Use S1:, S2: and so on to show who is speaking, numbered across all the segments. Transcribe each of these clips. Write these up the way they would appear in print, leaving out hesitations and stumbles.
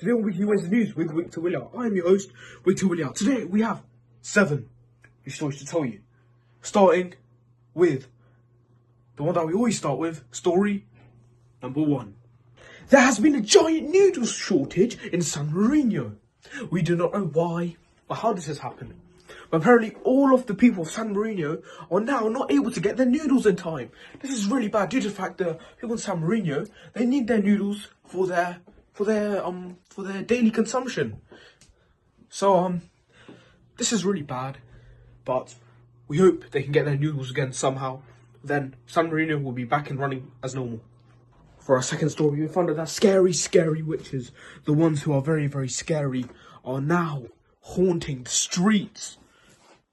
S1: today on Weekly Wednesday News with Wiktor Willyout. I am your host, Wiktor Willyout. Today we have 7 new stories to tell you. Starting with the one that we always start with, story number 1. There has been a giant noodles shortage in San Marino. We do not know why or how this has happened. But apparently all of the people of San Marino are now not able to get their noodles in time. This is really bad due to the fact that people in San Marino, they need their noodles for their daily consumption. So this is really bad, but we hope they can get their noodles again somehow. Then San Marino will be back and running as normal. For our second story, we found out that scary witches, the ones who are very scary, are now haunting the streets.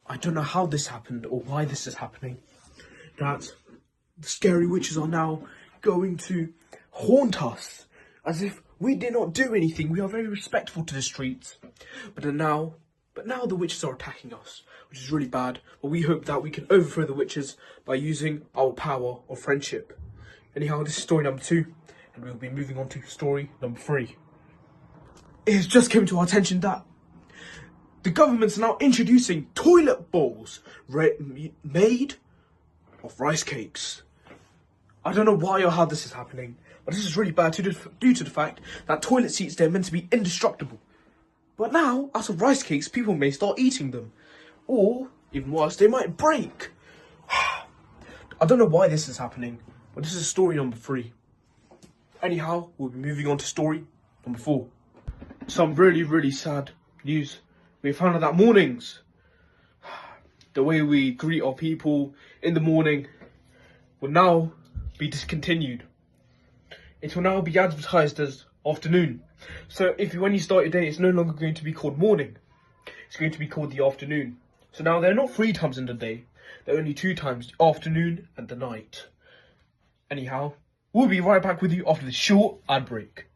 S1: I don't know how this happened or why this is happening. That the scary witches are now going to haunt us as if we did not do anything. We are very respectful to the streets. But now the witches are attacking us, which is really bad. But we hope that we can overthrow the witches by using our power of friendship. Anyhow, this is story number 2, and we'll be moving on to story number 3. It has just come to our attention that the government's now introducing toilet bowls made of rice cakes. I don't know why or how this is happening, but this is really bad due to the fact that toilet seats, they're meant to be indestructible. But now, out of rice cakes, people may start eating them. Or, even worse, they might break. I don't know why this is happening, but this is story number 3. Anyhow, we'll be moving on to story number 4. Some really sad news. We found out that mornings, the way we greet our people in the morning, will now be discontinued. It will now be advertised as afternoon. So when you start your day, it's no longer going to be called morning. It's going to be called the afternoon. So now they're not 3 times in the day. They're only 2 times, the afternoon and the night. Anyhow, we'll be right back with you after this short ad break.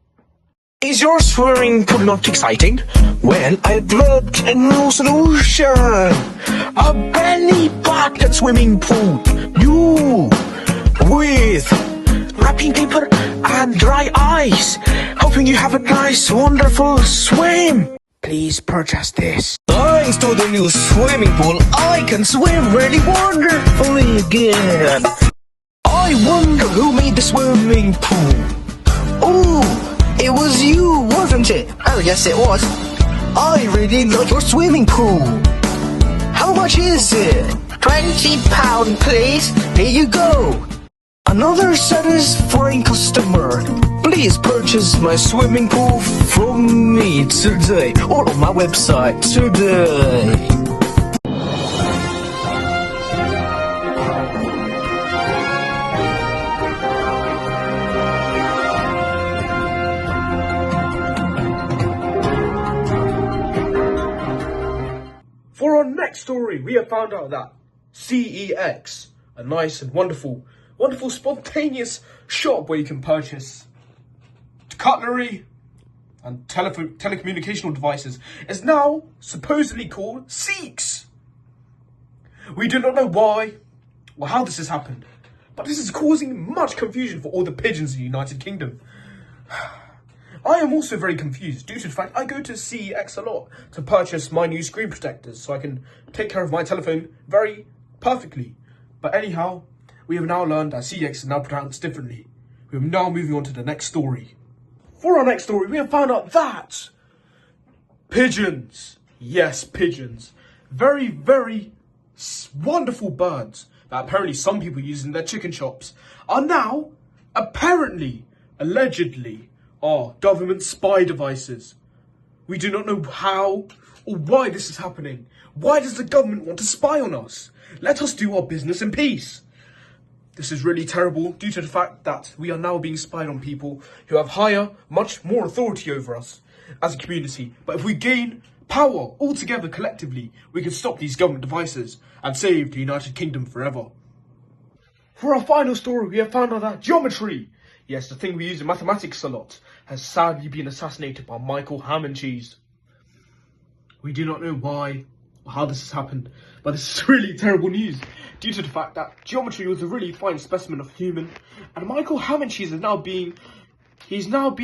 S2: Is your swimming pool not exciting? Well, I've got a new solution. A belly button swimming pool. You with wrapping paper and dry ice, hoping you have a nice, wonderful swim. Please purchase this. Thanks to the new swimming pool, I can swim really wonderfully again. I wonder who made the swimming pool. Oh, it was you, wasn't it? Oh, yes, it was. I really love your swimming pool. How much is it? £20, please. Here you go. Another satisfying customer. Please purchase my swimming pool from me today or on my website today.
S1: For our next story, we have found out that CEX, a nice and wonderful spontaneous shop where you can purchase cutlery and telecommunicational devices, is now supposedly called Seeks. We do not know why or how this has happened, but this is causing much confusion for all the pigeons in the United Kingdom. I am also very confused due to the fact I go to CEX a lot to purchase my new screen protectors so I can take care of my telephone very perfectly. But anyhow, we have now learned that CEX is now pronounced differently. We are now moving on to the next story. For our next story, we have found out that pigeons, yes, pigeons, very wonderful birds that apparently some people use in their chicken shops, are now apparently, allegedly, are government spy devices. We do not know how or why this is happening. Why does the government want to spy on us? Let us do our business in peace. This is really terrible due to the fact that we are now being spied on people who have much more authority over us as a community. But if we gain power all together collectively, we can stop these government devices and save the United Kingdom forever. For our final story, we have found out that geometry, yes, the thing we use in mathematics a lot, has sadly been assassinated by Michael Ham and Cheese. We do not know why or how this has happened, but this is really terrible news due to the fact that geometry was a really fine specimen of human, and Michael Ham and Cheese is now being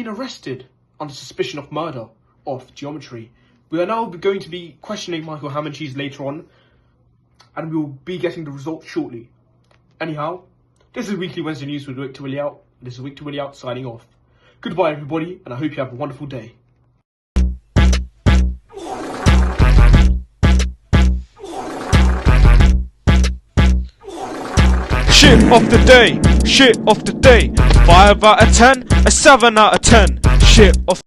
S1: arrested under suspicion of murder of geometry. We are now going to be questioning Michael Ham and Cheese later on, and we will be getting the results shortly. Anyhow, this is Weekly Wednesday News with Wiktor Willyout. This is Wiktor Willyout signing off. Goodbye everybody, and I hope you have a wonderful day.
S3: Shit of the day, shit of the day. 5 out of 10, a 7 out of 10. Shit of